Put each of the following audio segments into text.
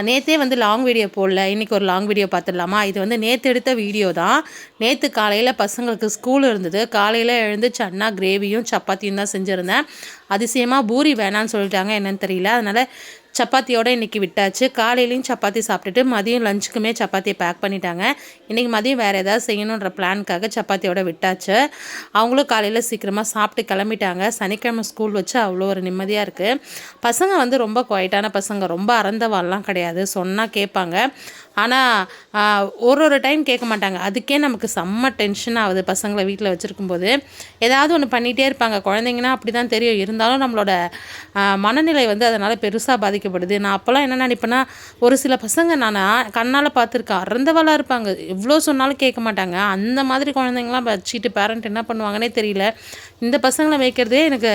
நேற்றே வந்து long video போடல, இன்றைக்கி ஒரு லாங் வீடியோ பார்த்துடலாமா? இது வந்து நேற்று எடுத்த வீடியோ தான். நேற்று காலையில் பசங்களுக்கு ஸ்கூல் இருந்தது. காலையில் எழுந்து சன்னா கிரேவியும் சப்பாத்தியும் தான் செஞ்சுருந்தேன். அதிசயமாக பூரி வேணான்னு சொல்லிட்டாங்க, என்னன்னு தெரியல. அதனால் சப்பாத்தியோடு இன்றைக்கி விட்டாச்சு. காலையிலையும் சப்பாத்தி சாப்பிட்டுட்டு மதியம் லஞ்சுக்குமே சப்பாத்தியை பேக் பண்ணிட்டாங்க. இன்றைக்கி மதியம் வேறு ஏதாவது செய்யணுன்ற பிளானுக்காக சப்பாத்தியோட விட்டாச்சு. அவங்களும் காலையில் சீக்கிரமாக சாப்பிட்டு கிளம்பிட்டாங்க. சனிக்கிழமை ஸ்கூல் வச்சு அவ்வளோ ஒரு நிம்மதியாக இருக்குது. பசங்க வந்து ரொம்ப குவைட்டான பசங்க, ரொம்ப அறந்தவாள்லாம் கிடையாது. சொன்னால் கேட்பாங்க. ஆனால் ஒரு டைம் கேட்க மாட்டாங்க. அதுக்கே நமக்கு செம்ம டென்ஷன் ஆகுது. பசங்களை வீட்டில் வச்சுருக்கும்போது ஏதாவது ஒன்று பண்ணிகிட்டே இருப்பாங்க. குழந்தைங்கன்னா அப்படி தான் தெரியும். இருந்தாலும் நம்மளோட மனநிலை வந்து அதனால் பெருசாக பாதிக்கப்படுது. நான் அப்போல்லாம் என்ன நினைப்பேன்னா, ஒரு சில பசங்க நான் கண்ணால் பார்த்துருக்கேன், அறந்தவளாக இருப்பாங்க. எவ்வளோ சொன்னாலும் கேட்க மாட்டாங்க. அந்த மாதிரி குழந்தைங்களாம் வச்சுட்டு பேரண்ட் என்ன பண்ணுவாங்கன்னே தெரியல. இந்த பசங்களை மேய்க்கிறதே எனக்கு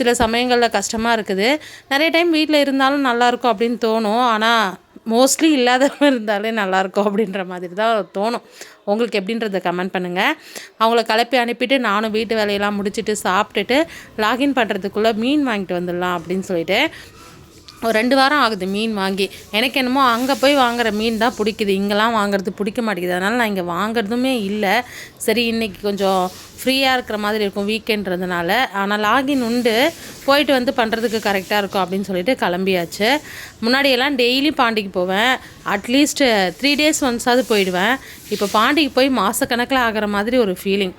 சில சமயங்களில் கஷ்டமாக இருக்குது. நிறைய டைம் வீட்டில் இருந்தாலும் நல்லாயிருக்கும் அப்படின்னு தோணும். ஆனால் மோஸ்ட்லி இல்லாதவங்க இருந்தாலே நல்லாயிருக்கும் அப்படின்ற மாதிரி தான் தோணும். உங்களுக்கு எப்படின்றத கமெண்ட் பண்ணுங்கள். அவங்கள கிளப்பி அனுப்பிட்டு நானும் வீட்டு வேலையெல்லாம் முடிச்சுட்டு சாப்பிட்டுட்டு லாகின் பண்ணுறதுக்குள்ளே மீன் வாங்கிட்டு வந்துடலாம் அப்படின்னு சொல்லிட்டு ஒரு 2 வாரம் ஆகுது மீன் வாங்கி. எனக்கு என்னமோ அங்கே போய் வாங்குகிற மீன் தான் பிடிக்குது, இங்கெல்லாம் வாங்குறது பிடிக்க மாட்டேங்குது. அதனால் நான் இங்கே வாங்குறதுமே இல்லை. சரி, இன்றைக்கி கொஞ்சம் ஃப்ரீயாக இருக்கிற மாதிரி இருக்கும் வீக்கெண்டுறதுனால. ஆனால் லாகின் உண்டு, போயிட்டு வந்து பண்ணுறதுக்கு கரெக்டாக இருக்கும் அப்படின்னு சொல்லிட்டு கிளம்பியாச்சு. முன்னாடியெல்லாம் டெய்லி பாண்டிக்கு போவேன். அட்லீஸ்ட் 3 days ஒன்ஸாவது போயிடுவேன். இப்போ பாண்டிக்கு போய் மாதக்கணக்கில் ஆகிற மாதிரி ஒரு ஃபீலிங்.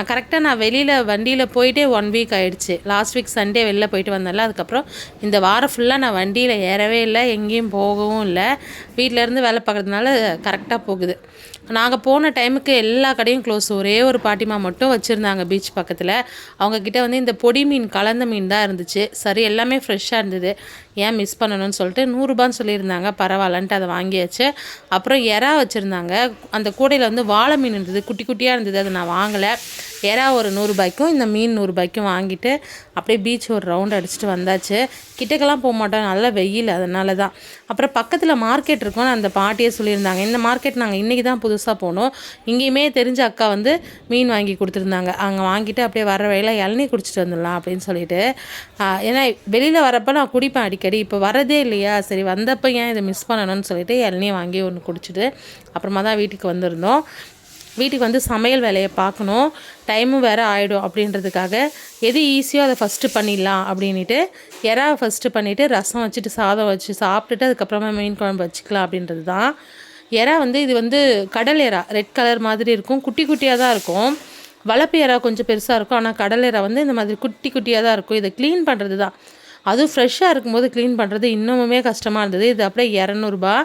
கரெக்டாக நான் வெளியில் வண்டியில் போயிட்டே 1 வீக் ஆகிடுச்சு. லாஸ்ட் வீக் சண்டே வெளில போயிட்டு வந்தேன்ல, அதுக்கப்புறம் இந்த வாரம் ஃபுல்லாக நான் வண்டியில் ஏறவே இல்லை, எங்கேயும் போகவும் இல்லை. வீட்டிலேருந்து வேலை பார்க்குறதுனால கரெக்டாக போகுது. நாங்கள் போன டைமுக்கு எல்லா கடையும் க்ளோஸ். ஒரே ஒரு பாட்டிமா மட்டும் வச்சுருந்தாங்க பீச் பக்கத்தில். அவங்கக்கிட்ட வந்து இந்த பொடி மீன் கலந்த மீன் தான் இருந்துச்சு. சரி, எல்லாமே ஃப்ரெஷ்ஷாக இருந்தது, ஏன் மிஸ் பண்ணணும்னு சொல்லிட்டு 100 ரூபான்னு சொல்லியிருந்தாங்க. பரவாயில்லன்ட்டு அதை வாங்கியாச்சு. அப்புறம் எறா வச்சுருந்தாங்க. அந்த கூடையில் வந்து வாழை மீன் இருந்தது, குட்டி குட்டியாக இருந்தது. அதை நான் வாங்கலை. எறா ஒரு 100 ரூபாய்க்கும் இந்த மீன் 100 ரூபாய்க்கும் வாங்கிட்டு அப்படியே பீச் ஒரு ரவுண்ட் அடிச்சுட்டு வந்தாச்சு. கிட்டக்கெல்லாம் போக மாட்டோம், நல்ல வெயில், அதனால தான். அப்புறம் பக்கத்தில் மார்க்கெட் இருக்கும், அந்த பாட்டியே சொல்லியிருந்தாங்க. இந்த மார்க்கெட் நாங்கள் இன்றைக்கி தான் புதுசாக போனோம். இங்கேயுமே தெரிஞ்ச அக்கா வந்து மீன் வாங்கி கொடுத்துருந்தாங்க. அங்கே வாங்கிட்டு அப்படியே வர வழியில் இளநீ குடிச்சிட்டு வந்துடலாம் அப்படின்னு சொல்லிட்டு. ஏன்னா வெளியில் வரப்போ நான் குடிப்பேன் அடிக்கடி, இப்போ வரதே இல்லையா, சரி வந்தப்போ ஏன் இதை மிஸ் பண்ணணும்னு சொல்லிட்டு இளநீ வாங்கி ஒன்று குடிச்சிட்டு அப்புறமா தான் வீட்டுக்கு வந்திருந்தோம். வீட்டுக்கு வந்து சமையல் வேலையை பார்க்கணும், டைமும் வேறு ஆகிடும். அப்படின்றதுக்காக எது ஈஸியோ அதை ஃபஸ்ட்டு பண்ணிடலாம் அப்படின்ட்டு எறாவை ஃபஸ்ட்டு பண்ணிவிட்டு ரசம் வச்சுட்டு சாதம் வச்சு சாப்பிட்டுட்டு அதுக்கப்புறமா மீன் குழம்பு வச்சுக்கலாம் அப்படின்றது தான். எறா வந்து இது வந்து கடல் எறா, ரெட் கலர் மாதிரி இருக்கும், குட்டி குட்டியாக தான் இருக்கும். வளர்ப்பு எறா கொஞ்சம் பெருசாக இருக்கும், ஆனால் கடல் எறா வந்து இந்த மாதிரி குட்டி குட்டியாக தான் இருக்கும். இதை க்ளீன் பண்ணுறது தான், அதுவும் ஃப்ரெஷ்ஷாக இருக்கும்போது க்ளீன் பண்ணுறது இன்னுமுமே கஷ்டமாக இருந்தது. இது அப்படியே 200 ரூபா.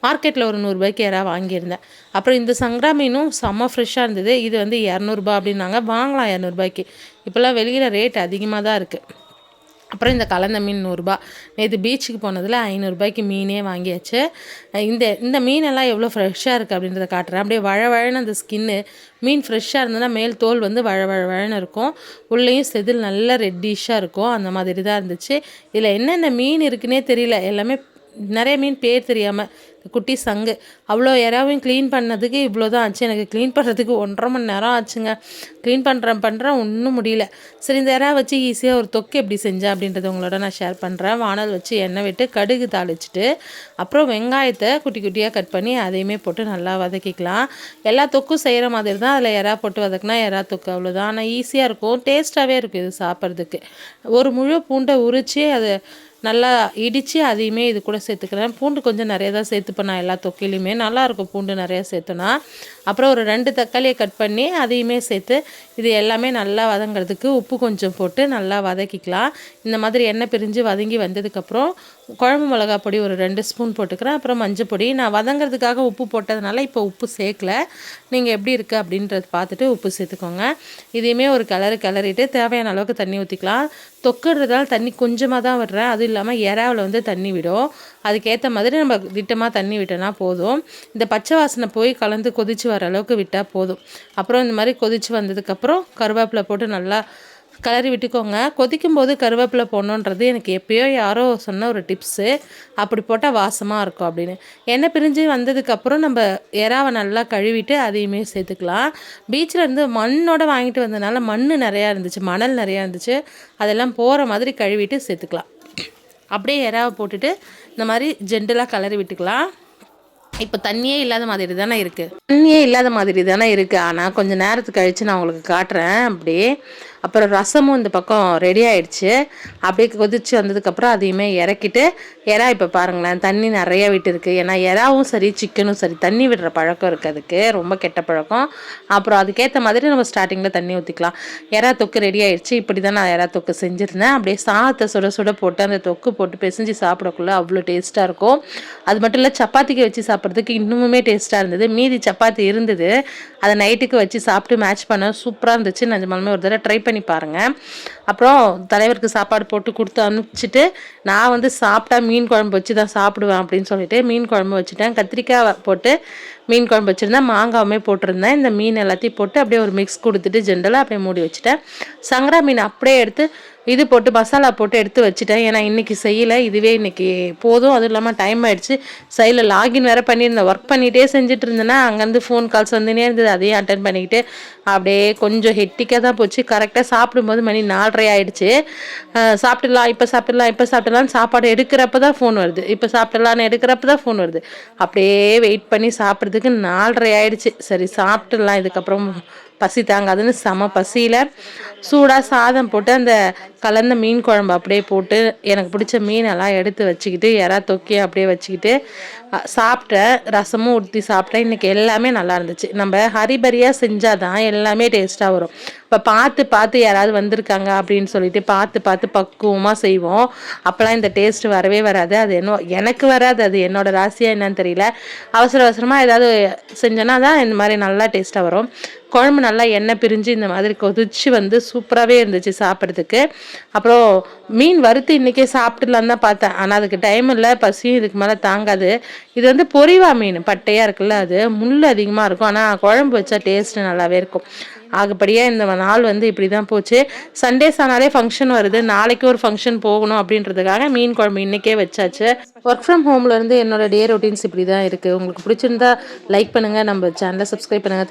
மார்க்கெட்டில் ஒரு 100 ரூபாய்க்கு எறா வாங்கியிருந்தேன். அப்புறம் இந்த சங்கரா மீனும் செம்ம ஃப்ரெஷ்ஷாக இருந்தது. இது வந்து 200 ரூபா அப்படின்னாங்க. வாங்கலாம் 200 ரூபாய்க்கு. இப்போல்லாம் வெளியில் ரேட் அதிகமாக தான் இருக்குது. அப்புறம் இந்த கலந்த மீன் 100 ரூபா. நேற்று பீச்சுக்கு போனதில் 500 ரூபாய்க்கு மீனே வாங்கியாச்சு. இந்த மீனெல்லாம் எவ்வளோ ஃப்ரெஷ்ஷாக இருக்குது அப்படின்றத காட்டுறேன். அப்படியே வழவழன்னு அந்த ஸ்கின்னு, மீன் ஃப்ரெஷ்ஷாக இருந்ததுன்னா மேல் தோல் வந்து வழவழன்னு இருக்கும், உள்ளேயும் செதில் நல்லா ரெட்டிஷாக இருக்கும். அந்த மாதிரி தான் இருந்துச்சு. இதில் என்னென்ன மீன் இருக்குன்னே தெரியல. எல்லாமே நிறைய மீன் பேர் தெரியாமல், குட்டி சங்கு. அவ்வளோ எறாவையும் க்ளீன் பண்ணதுக்கு இவ்வளோ தான் ஆச்சு. எனக்கு க்ளீன் பண்ணுறதுக்கு 1.5 மணி நேரம் ஆச்சுங்க. க்ளீன் பண்ணுறேன் ஒன்றும் முடியல. சரி, இந்த எறா வச்சு ஈஸியாக ஒரு தொக்கு எப்படி செஞ்சேன் அப்படின்றத உங்களோட நான் ஷேர் பண்ணுறேன். வானல் வச்சு எண்ணெய் விட்டு கடுகு தாளிச்சிட்டு அப்புறம் வெங்காயத்தை குட்டி குட்டியாக கட் பண்ணி அதையுமே போட்டு நல்லா வதக்கிக்கலாம். எல்லா தொக்கும் செய்கிற மாதிரி தான். அதில் எறா போட்டு வதக்கினா எறா தொக்கு, அவ்வளோதான். ஆனால் ஈஸியாக இருக்கும், டேஸ்ட்டாகவே இருக்கும் இது சாப்பிட்றதுக்கு. ஒரு முழு பூண்டை உரித்து அதை நல்லா இடித்து அதையுமே இது கூட சேர்த்துக்கிறேன். பூண்டு கொஞ்சம் நிறைய தான் சேர்த்துப்பேன் நான் எல்லா தொக்கிலையுமே, நல்லாயிருக்கும் பூண்டு நிறையா சேர்த்துனா. அப்புறம் ஒரு 2 தக்காளியை கட் பண்ணி அதையுமே சேர்த்து இது எல்லாமே நல்லா வதங்கிறதுக்கு உப்பு கொஞ்சம் போட்டு நல்லா வதக்கிக்கலாம். இந்த மாதிரி எண்ணெய் பிரிஞ்சு வதங்கி வந்ததுக்கப்புறம் குழம்பு மிளகா பொடி ஒரு 2 ஸ்பூன் போட்டுக்கிறேன். அப்புறம் மஞ்சள் பொடி. நான் வதங்கிறதுக்காக உப்பு போட்டதுனால இப்போ உப்பு சேர்க்கல. நீங்கள் எப்படி இருக்குது அப்படின்றது பார்த்துட்டு உப்பு சேர்த்துக்கோங்க. இதையுமே ஒரு கிளறிட்டு தேவையான அளவுக்கு தண்ணி ஊற்றிக்கலாம். தொக்குறதால தண்ணி கொஞ்சமாக தான் விடுறேன். அதுவும் இல்லாமல் எறாவில் வந்து தண்ணி விடும். அதுக்கேற்ற மாதிரி நம்ம திட்டமாக தண்ணி விட்டோன்னா போதும். இந்த பச்சை வாசனை போய் கலந்து கொதித்து வர அளவுக்கு விட்டால் போதும். அப்புறம் இந்த மாதிரி கொதித்து வந்ததுக்கப்புறம் கருவேப்பிலை போட்டு நல்லா கிளறி விட்டுக்கோங்க. கொதிக்கும் போது கருவேப்பிலை போடணுன்றது எனக்கு எப்போயோ யாரோ சொன்ன ஒரு டிப்ஸு. அப்படி போட்டால் வாசமாக இருக்கும் அப்படின்னு. எண்ணெய் பிரிஞ்சு வந்ததுக்கப்புறம் நம்ம எறாவை நல்லா கழுவிட்டு அதையுமே சேர்த்துக்கலாம். பீச்சில் இருந்து மண்ணோட வாங்கிட்டு வந்ததுனால மண் நிறையா இருந்துச்சு, மணல் நிறையா இருந்துச்சு. அதெல்லாம் போகிற மாதிரி கழுவிட்டு சேர்த்துக்கலாம். அப்படியே எறாவை போட்டுட்டு இந்த மாதிரி ஜென்டலாக கிளறி விட்டுக்கலாம். இப்போ தண்ணியே இல்லாத மாதிரி தானே இருக்குது, ஆனால் கொஞ்சம் நேரத்துக்கு கழித்து நான் உங்களுக்கு காட்டுறேன். அப்படியே அப்புறம் ரசமும் இந்த பக்கம் ரெடி ஆகிடுச்சு. அப்படியே கொதிச்சு வந்ததுக்கப்புறம் அதையுமே இறக்கிட்டு எறா இப்போ பாருங்களேன் தண்ணி நிறையா விட்டுருக்கு. ஏன்னா எறாவும் சரி சிக்கனும் சரி தண்ணி விடுற பழக்கம் இருக்குது, அதுக்கு ரொம்ப கெட்ட பழக்கம். அப்புறம் அதுக்கேற்ற மாதிரி நம்ம ஸ்டார்டிங்கில் தண்ணி ஊற்றிக்கலாம். எறா தொக்கு ரெடி ஆகிடுச்சு. இப்படி தான் நான் எறா தொக்கு செஞ்சுருந்தேன். அப்படியே சாதத்தை சுட சுட போட்டு அந்த தொக்கு போட்டு பிசைஞ்சு சாப்பிடக்குள்ள அவ்வளோ டேஸ்ட்டாக இருக்கும். அது மட்டும் இல்லை சப்பாத்திக்கு வச்சு சாப்பிட்றதுக்கு இன்னுமே டேஸ்ட்டாக இருந்தது. மீதி சப்பாத்தி இருந்தது, அதை நைட்டுக்கு வச்சு சாப்பிட்டு மேட்ச் பண்ண சூப்பராக இருந்துச்சு. நிஜமாலுமே ஒரு தடவை ட்ரை பண்ணி பாருங்கள். அப்புறம் தலைவருக்கு சாப்பாடு போட்டு கொடுத்து அனுப்பிச்சிட்டு நான் வந்து சாப்பிட்டா மீன் குழம்பு வச்சு தான் சாப்பிடுவேன் அப்படின்னு சொல்லிட்டு மீன் குழம்பு வச்சுட்டேன். கத்திரிக்காய் போட்டு மீன் குழம்பு வச்சுருந்தேன், மாங்காவுமே போட்டிருந்தேன். இந்த மீன் எல்லாத்தையும் போட்டு அப்படியே ஒரு மிக்ஸ் கொடுத்துட்டு ஜென்ரலாக அப்படியே மூடி வச்சுட்டேன். சங்கரா மீன் அப்படியே எடுத்து இது போட்டு மசாலா போட்டு எடுத்து வச்சுட்டேன். ஏன்னா இன்றைக்கி செய்யலை, இதுவே இன்றைக்கி போதும். அதுவும் இல்லாமல் டைம் ஆகிடுச்சு. சைடில் லாகின் வேறு பண்ணியிருந்தேன். ஒர்க் பண்ணிகிட்டே செஞ்சுட்டு இருந்தேன்னா அங்கேருந்து ஃபோன் கால்ஸ் வந்துனே இருந்தது, அதையும் அட்டன் பண்ணிக்கிட்டு அப்படியே கொஞ்சம் ஹெட்டிக்காக தான் போச்சு. கரெக்டாக சாப்பிடும்போது மணி 4:30 ஆகிடுச்சு. சாப்பிட்டுடலான்னு சாப்பாடு எடுக்கிறப்ப தான் ஃபோன் வருது, இப்போ சாப்பிட்டுடலான்னு எடுக்கிறப்ப தான் ஃபோன் வருது. அப்படியே வெயிட் பண்ணி சாப்பிட்றதுக்கு 4:30 ஆகிடுச்சு. சரி சாப்பிட்டுடலாம், இதுக்கப்புறம் பசி தாங்காதுன்னு செம பசியில் சூடாக சாதம் போட்டு அந்த கலந்த மீன் குழம்பு அப்படியே போட்டு எனக்கு பிடிச்ச மீனெல்லாம் எடுத்து வச்சுக்கிட்டு எறா தொக்கி அப்படியே வச்சுக்கிட்டு சாப்பிட்டேன். ரசமும் ஊற்றி சாப்பிட்டேன். இன்றைக்கி எல்லாமே நல்லா இருந்துச்சு. நம்ம ஹரிபரியாக செஞ்சால் தான் எல்லாமே டேஸ்ட்டாக வரும். இப்போ பார்த்து யாராவது வந்திருக்காங்க அப்படின்னு சொல்லிட்டு பார்த்து பக்குவமாக செய்வோம். அப்போலாம் இந்த டேஸ்ட் வரவே வராது. அது எனக்கு வராது, அது என்னோடய ராசியாக என்னன்னு தெரியல. அவசரமாக ஏதாவது செஞ்சோன்னா தான் இந்த மாதிரி நல்லா டேஸ்ட்டாக வரும். குழம்பு நல்லா எண்ணெய் பிரிஞ்சு இந்த மாதிரி கொதிச்சு வந்து சூப்பராகவே இருந்துச்சு சாப்பிட்றதுக்கு. அப்புறம் மீன் வறுத்து இன்றைக்கே சாப்பிட்டுலான்னு தான் பார்த்தேன், ஆனால் அதுக்கு டைம் இல்லை, பசியும் இதுக்கு மேலே தாங்காது. இது வந்து பொரிவா மீன் பட்டையாக இருக்குல்ல, அது முள் அதிகமாக இருக்கும், ஆனால் குழம்பு வச்சா டேஸ்ட்டு நல்லாவே இருக்கும். ஆகப்படியாக இந்த நாள் வந்து இப்படி தான் போச்சு. சண்டேஸ் ஆனாலே ஃபங்க்ஷன் வருது, நாளைக்கு ஒரு ஃபங்க்ஷன் போகணும் அப்படின்றதுக்காக மீன் குழம்பு இன்றைக்கே வச்சாச்சு. ஒர்க் ஃப்ரம் ஹோம்லேருந்து என்னோடய டே ரொட்டீன்ஸ் இப்படி தான் இருக்குது. உங்களுக்கு பிடிச்சிருந்தா லைக் பண்ணுங்கள், நம்ம சேனலை சப்ஸ்கிரைப் பண்ணுங்கள்.